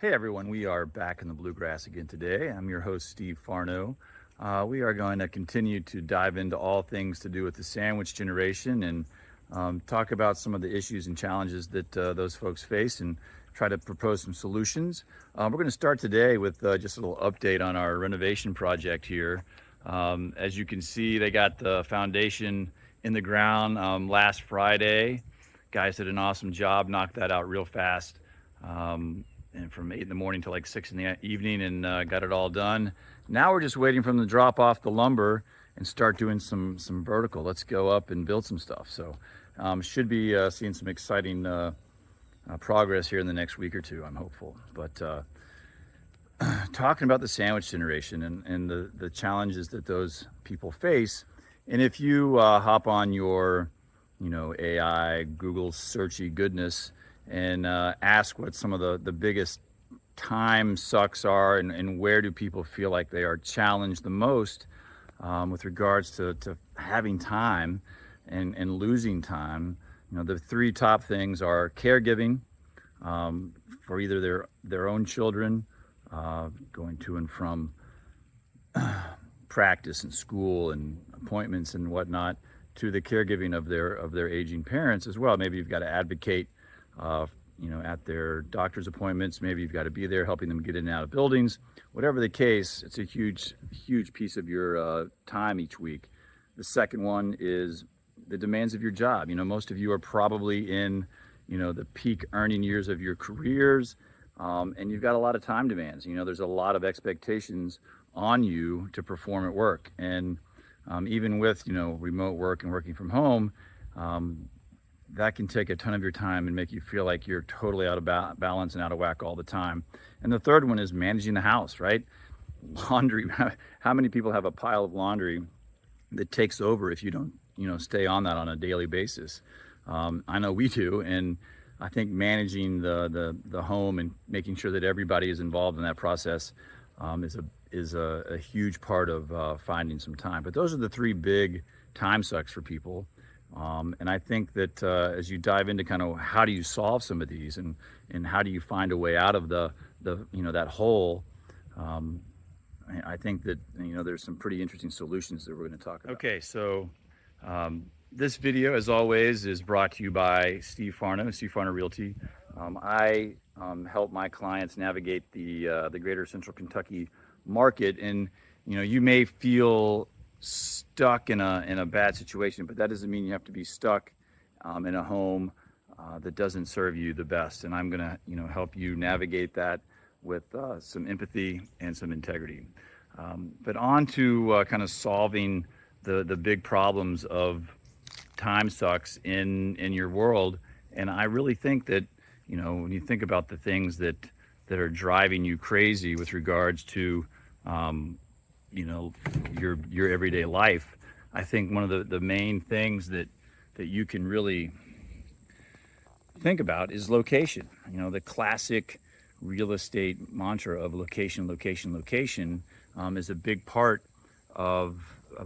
Hey everyone, we are back in the Bluegrass again today. I'm your host, Steve Farno. We are going to continue to dive into all things to do with the sandwich generation and talk about some of the issues and challenges that those folks face and try to propose some solutions. We're going to start today with just a little update on our renovation project here. As you can see, they got the foundation in the ground last Friday. Guys did an awesome job, knocked that out real fast. And from 8 in the morning to like 6 in the evening, and got it all done. Now we're just waiting for them to drop off the lumber and start doing some vertical. Let's go up and build some stuff. So should be seeing some exciting progress here in the next week or two, I'm hopeful. But talking about the sandwich generation and the challenges that those people face, and if you hop on your AI Google searchy goodness and ask what some of the biggest time sucks are, and where do people feel like they are challenged the most with regards to having time and losing time. The three top things are caregiving for either their own children, going to and from practice and school and appointments and whatnot, to the caregiving of their aging parents as well. Maybe you've got to advocate at their doctor's appointments. Maybe you've got to be there helping them get in and out of buildings. Whatever the case, it's a huge piece of your time each week. The second one is the demands of your job. Most of you are probably in, the peak earning years of your careers, and you've got a lot of time demands. There's a lot of expectations on you to perform at work. And even with, remote work and working from home, that can take a ton of your time and make you feel like you're totally out of balance and out of whack all the time. And the third one is managing the house, right? Laundry. How many people have a pile of laundry that takes over if you don't, stay on that on a daily basis? I know we do. And I think managing the home and making sure that everybody is involved in that process is a huge part of finding some time. But those are the three big time sucks for people. And I think that as you dive into kind of how do you solve some of these, and how do you find a way out of the that hole, I think that there's some pretty interesting solutions that we're going to talk about. Okay, so this video, as always, is brought to you by Steve Farno Realty. I help my clients navigate the greater Central Kentucky market, and you may feel stuck in a bad situation, but that doesn't mean you have to be stuck in a home that doesn't serve you the best. And I'm gonna help you navigate that with some empathy and some integrity. But on to kind of solving the big problems of time sucks in your world. And I really think that when you think about the things that are driving you crazy with regards to your everyday life, I think one of the main things that you can really think about is location. The classic real estate mantra of location is a big part of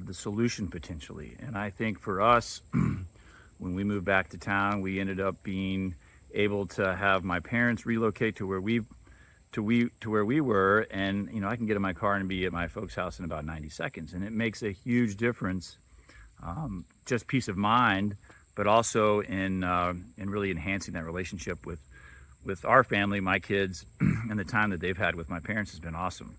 the solution potentially. And I think for us, when we moved back to town, we ended up being able to have my parents relocate to where we were, and I can get in my car and be at my folks' house in about 90 seconds, and it makes a huge difference, just peace of mind, but also in really enhancing that relationship with our family, my kids, and the time that they've had with my parents has been awesome.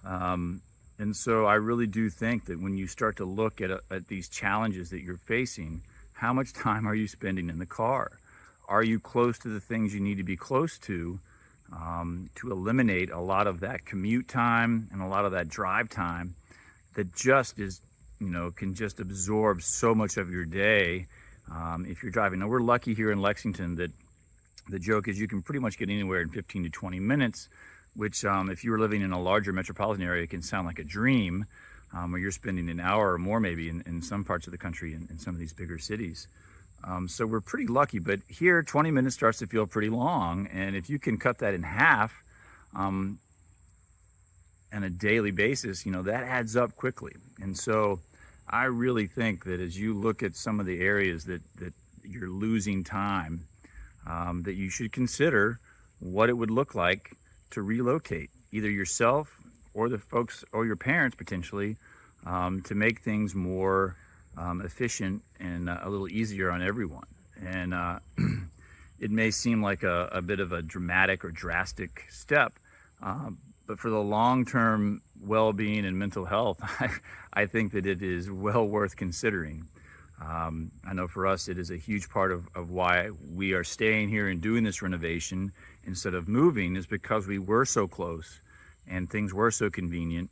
And so I really do think that when you start to look at these challenges that you're facing, how much time are you spending in the car? Are you close to the things you need to be close to eliminate a lot of that commute time and a lot of that drive time that just is, can just absorb so much of your day if you're driving. Now, we're lucky here in Lexington that the joke is you can pretty much get anywhere in 15 to 20 minutes, which if you were living in a larger metropolitan area, can sound like a dream, where you're spending an hour or more maybe in some parts of the country in some of these bigger cities. So we're pretty lucky, but here 20 minutes starts to feel pretty long. And if you can cut that in half on a daily basis, that adds up quickly. And so I really think that as you look at some of the areas that you're losing time, that you should consider what it would look like to relocate, either yourself or the folks or your parents potentially, to make things more efficient and a little easier on everyone. And it may seem like a bit of a dramatic or drastic step, but for the long-term well-being and mental health, I think that it is well worth considering. I know for us, it is a huge part of why we are staying here and doing this renovation instead of moving, is because we were so close and things were so convenient,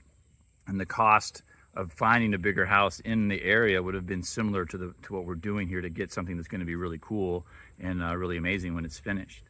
and the cost of finding a bigger house in the area would have been similar to what we're doing here to get something that's going to be really cool and really amazing when it's finished.